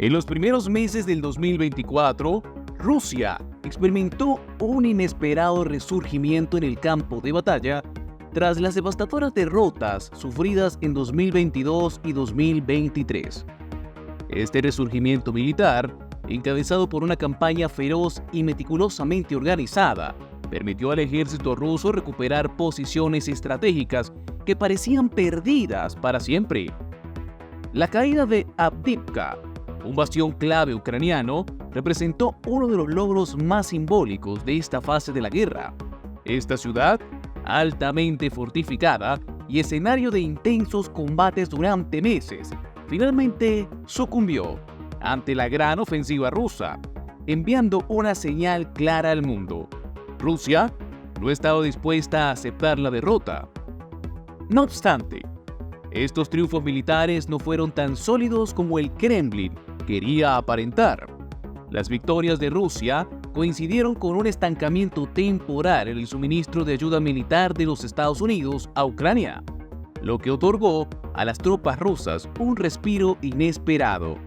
En los primeros meses del 2024, Rusia experimentó un inesperado resurgimiento en el campo de batalla tras las devastadoras derrotas sufridas en 2022 y 2023. Este resurgimiento militar, encabezado por una campaña feroz y meticulosamente organizada, permitió al ejército ruso recuperar posiciones estratégicas que parecían perdidas para siempre. La caída de Avdiivka, un bastión clave ucraniano, representó uno de los logros más simbólicos de esta fase de la guerra. Esta ciudad, altamente fortificada y escenario de intensos combates durante meses, finalmente sucumbió ante la gran ofensiva rusa, enviando una señal clara al mundo. Rusia no estaba dispuesta a aceptar la derrota. No obstante, estos triunfos militares no fueron tan sólidos como el Kremlin quería aparentar. Las victorias de Rusia coincidieron con un estancamiento temporal en el suministro de ayuda militar de los Estados Unidos a Ucrania, lo que otorgó a las tropas rusas un respiro inesperado.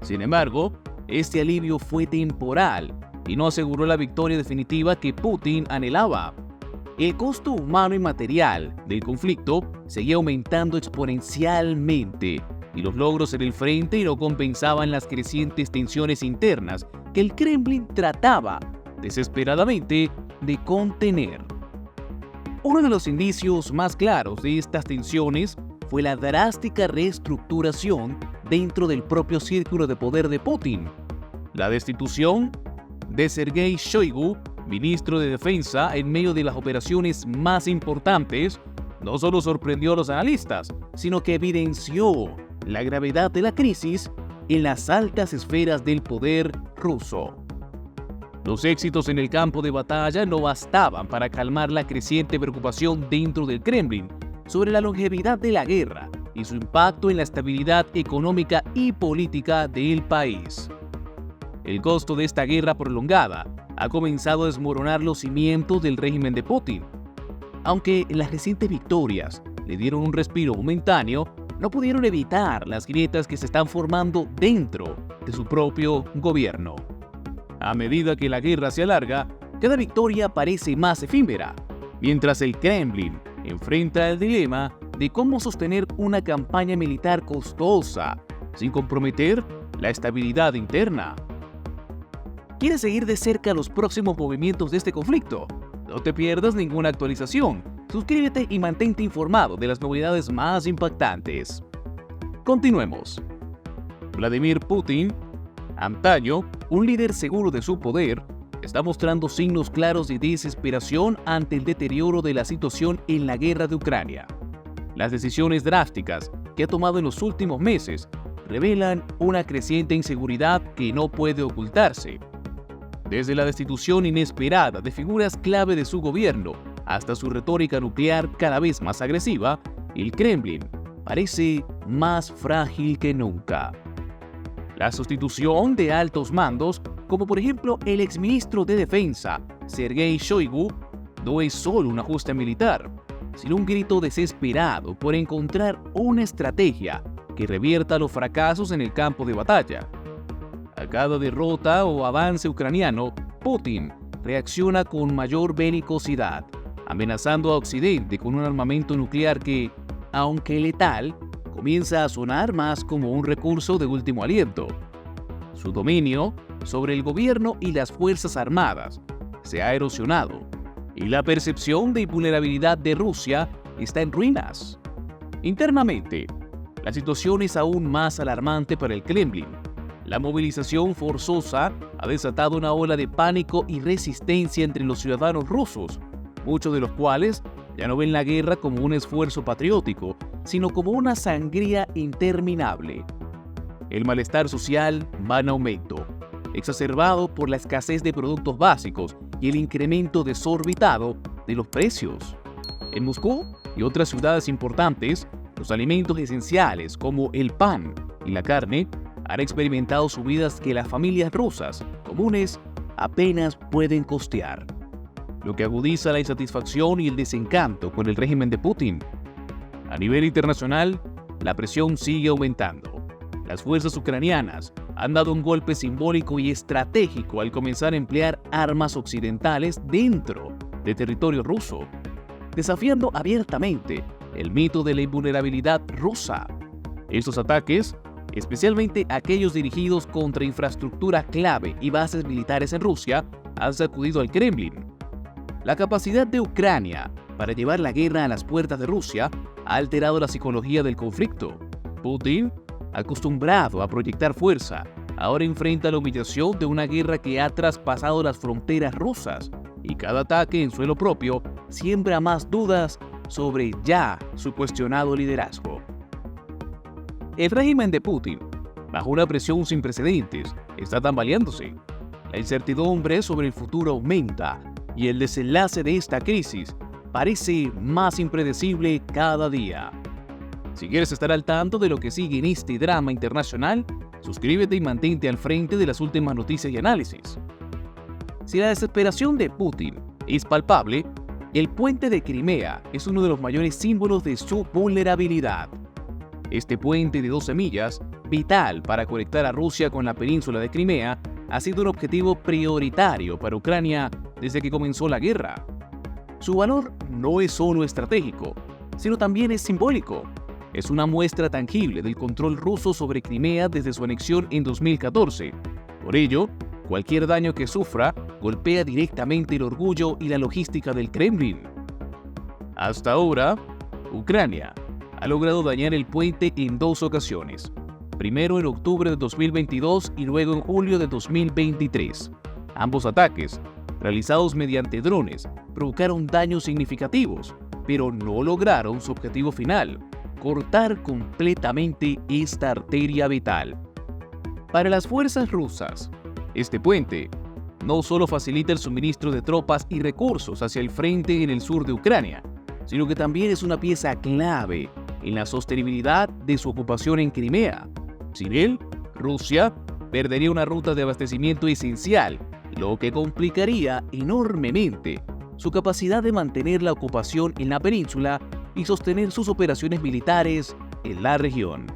Sin embargo, este alivio fue temporal y no aseguró la victoria definitiva que Putin anhelaba. El costo humano y material del conflicto seguía aumentando exponencialmente, y los logros en el frente no compensaban las crecientes tensiones internas que el Kremlin trataba desesperadamente de contener. Uno de los indicios más claros de estas tensiones fue la drástica reestructuración dentro del propio círculo de poder de Putin. La destitución de Sergei Shoigu, ministro de Defensa, en medio de las operaciones más importantes, no solo sorprendió a los analistas, sino que evidenció la gravedad de la crisis en las altas esferas del poder ruso. Los éxitos en el campo de batalla no bastaban para calmar la creciente preocupación dentro del Kremlin sobre la longevidad de la guerra y su impacto en la estabilidad económica y política del país. El costo de esta guerra prolongada ha comenzado a desmoronar los cimientos del régimen de Putin. Aunque las recientes victorias le dieron un respiro momentáneo, no pudieron evitar las grietas que se están formando dentro de su propio gobierno. A medida que la guerra se alarga, cada victoria parece más efímera, mientras el Kremlin enfrenta el dilema de cómo sostener una campaña militar costosa sin comprometer la estabilidad interna. ¿Quieres seguir de cerca los próximos movimientos de este conflicto? No te pierdas ninguna actualización. Suscríbete y mantente informado de las novedades más impactantes. Continuemos. Vladimir Putin, antaño un líder seguro de su poder, está mostrando signos claros de desesperación ante el deterioro de la situación en la guerra de Ucrania. Las decisiones drásticas que ha tomado en los últimos meses revelan una creciente inseguridad que no puede ocultarse. Desde la destitución inesperada de figuras clave de su gobierno hasta su retórica nuclear cada vez más agresiva, el Kremlin parece más frágil que nunca. La sustitución de altos mandos, como por ejemplo el exministro de Defensa, Sergei Shoigu, no es solo un ajuste militar, sino un grito desesperado por encontrar una estrategia que revierta los fracasos en el campo de batalla. A cada derrota o avance ucraniano, Putin reacciona con mayor belicosidad, amenazando a Occidente con un armamento nuclear que, aunque letal, comienza a sonar más como un recurso de último aliento. Su dominio sobre el gobierno y las fuerzas armadas se ha erosionado, y la percepción de invulnerabilidad de Rusia está en ruinas. Internamente, la situación es aún más alarmante para el Kremlin. La movilización forzosa ha desatado una ola de pánico y resistencia entre los ciudadanos rusos, muchos de los cuales ya no ven la guerra como un esfuerzo patriótico, sino como una sangría interminable. El malestar social va en aumento, exacerbado por la escasez de productos básicos y el incremento desorbitado de los precios. En Moscú y otras ciudades importantes, los alimentos esenciales como el pan y la carne han experimentado subidas que las familias rusas comunes apenas pueden costear, lo que agudiza la insatisfacción y el desencanto con el régimen de Putin. A nivel internacional, la presión sigue aumentando. Las fuerzas ucranianas han dado un golpe simbólico y estratégico al comenzar a emplear armas occidentales dentro de territorio ruso, desafiando abiertamente el mito de la invulnerabilidad rusa. Estos ataques, especialmente aquellos dirigidos contra infraestructura clave y bases militares en Rusia, han sacudido al Kremlin. La capacidad de Ucrania para llevar la guerra a las puertas de Rusia ha alterado la psicología del conflicto. Putin, acostumbrado a proyectar fuerza, ahora enfrenta la humillación de una guerra que ha traspasado las fronteras rusas, y cada ataque en suelo propio siembra más dudas sobre ya su cuestionado liderazgo. El régimen de Putin, bajo una presión sin precedentes, está tambaleándose. La incertidumbre sobre el futuro aumenta y el desenlace de esta crisis parece más impredecible cada día. Si quieres estar al tanto de lo que sigue en este drama internacional, suscríbete y mantente al frente de las últimas noticias y análisis. Si la desesperación de Putin es palpable, el puente de Crimea es uno de los mayores símbolos de su vulnerabilidad. Este puente de 12 millas, vital para conectar a Rusia con la península de Crimea, ha sido un objetivo prioritario para Ucrania desde que comenzó la guerra. Su valor no es solo estratégico, sino también es simbólico. Es una muestra tangible del control ruso sobre Crimea desde su anexión en 2014. Por ello, cualquier daño que sufra golpea directamente el orgullo y la logística del Kremlin. Hasta ahora, Ucrania ha logrado dañar el puente en 2 ocasiones, primero en octubre de 2022 y luego en julio de 2023. Ambos ataques, realizados mediante drones, provocaron daños significativos, pero no lograron su objetivo final: cortar completamente esta arteria vital. Para las fuerzas rusas, este puente no solo facilita el suministro de tropas y recursos hacia el frente en el sur de Ucrania, sino que también es una pieza clave en la sostenibilidad de su ocupación en Crimea. Sin él, Rusia perdería una ruta de abastecimiento esencial, lo que complicaría enormemente su capacidad de mantener la ocupación en la península y sostener sus operaciones militares en la región.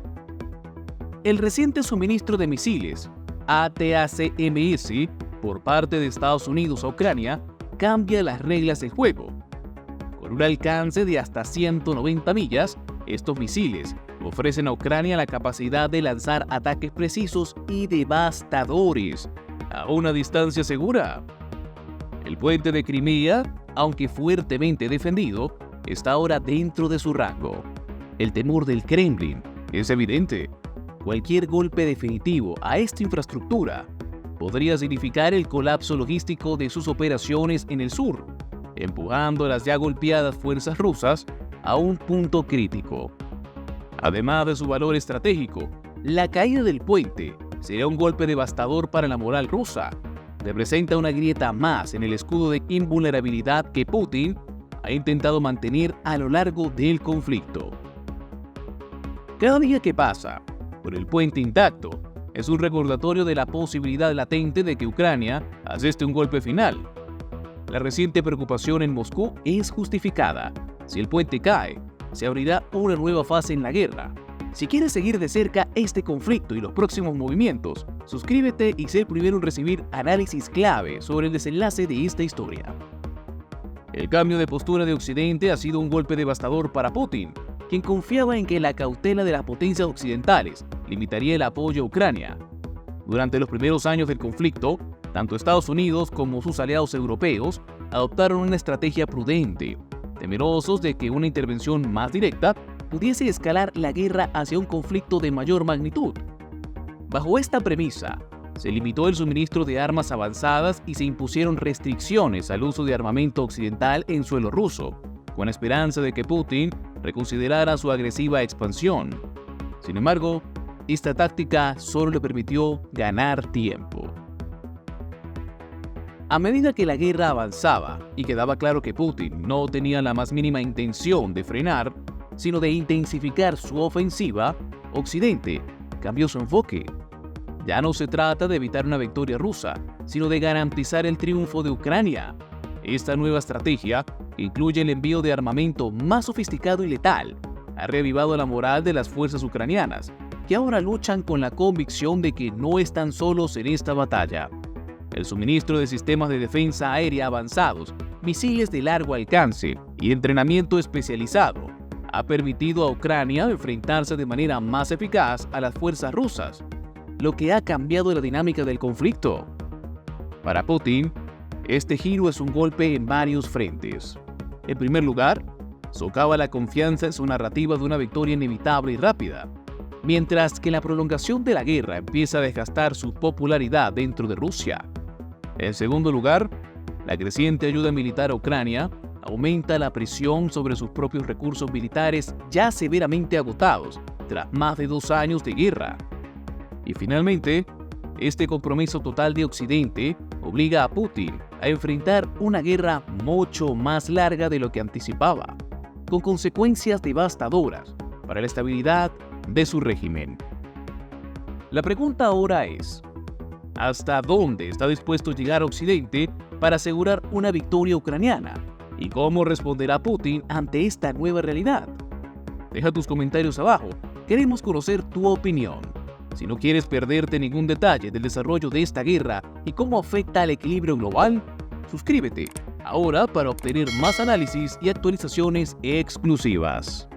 El reciente suministro de misiles ATACMS por parte de Estados Unidos a Ucrania cambia las reglas del juego. Con un alcance de hasta 190 millas, estos misiles ofrecen a Ucrania la capacidad de lanzar ataques precisos y devastadores a una distancia segura. El puente de Crimea, aunque fuertemente defendido, está ahora dentro de su rango. El temor del Kremlin es evidente. Cualquier golpe definitivo a esta infraestructura podría significar el colapso logístico de sus operaciones en el sur, empujando a las ya golpeadas fuerzas rusas a un punto crítico. Además de su valor estratégico, la caída del puente sería un golpe devastador para la moral rusa. Representa una grieta más en el escudo de invulnerabilidad que Putin ha intentado mantener a lo largo del conflicto. Cada día que pasa con el puente intacto es un recordatorio de la posibilidad latente de que Ucrania aseste un golpe final. La reciente preocupación en Moscú es justificada. Si el puente cae, se abrirá una nueva fase en la guerra. Si quieres seguir de cerca este conflicto y los próximos movimientos, suscríbete y sé el primero en recibir análisis clave sobre el desenlace de esta historia. El cambio de postura de Occidente ha sido un golpe devastador para Putin, quien confiaba en que la cautela de las potencias occidentales limitaría el apoyo a Ucrania. Durante los primeros años del conflicto, tanto Estados Unidos como sus aliados europeos adoptaron una estrategia prudente, temerosos de que una intervención más directa pudiese escalar la guerra hacia un conflicto de mayor magnitud. Bajo esta premisa, se limitó el suministro de armas avanzadas y se impusieron restricciones al uso de armamento occidental en suelo ruso, con la esperanza de que Putin reconsiderara su agresiva expansión. Sin embargo, esta táctica solo le permitió ganar tiempo. A medida que la guerra avanzaba y quedaba claro que Putin no tenía la más mínima intención de frenar, sino de intensificar su ofensiva, Occidente cambió su enfoque. Ya no se trata de evitar una victoria rusa, sino de garantizar el triunfo de Ucrania. Esta nueva estrategia, que incluye el envío de armamento más sofisticado y letal, ha reavivado la moral de las fuerzas ucranianas, que ahora luchan con la convicción de que no están solos en esta batalla. El suministro de sistemas de defensa aérea avanzados, misiles de largo alcance y entrenamiento especializado ha permitido a Ucrania enfrentarse de manera más eficaz a las fuerzas rusas, lo que ha cambiado la dinámica del conflicto. Para Putin, este giro es un golpe en varios frentes. En primer lugar, socava la confianza en su narrativa de una victoria inevitable y rápida, mientras que la prolongación de la guerra empieza a desgastar su popularidad dentro de Rusia. En segundo lugar, la creciente ayuda militar a Ucrania aumenta la presión sobre sus propios recursos militares ya severamente agotados tras más de 2 años de guerra. Y finalmente, este compromiso total de Occidente obliga a Putin a enfrentar una guerra mucho más larga de lo que anticipaba, con consecuencias devastadoras para la estabilidad de su régimen. La pregunta ahora es, ¿hasta dónde está dispuesto a llegar Occidente para asegurar una victoria ucraniana? ¿Y cómo responderá Putin ante esta nueva realidad? Deja tus comentarios abajo, queremos conocer tu opinión. Si no quieres perderte ningún detalle del desarrollo de esta guerra y cómo afecta al equilibrio global, suscríbete ahora para obtener más análisis y actualizaciones exclusivas.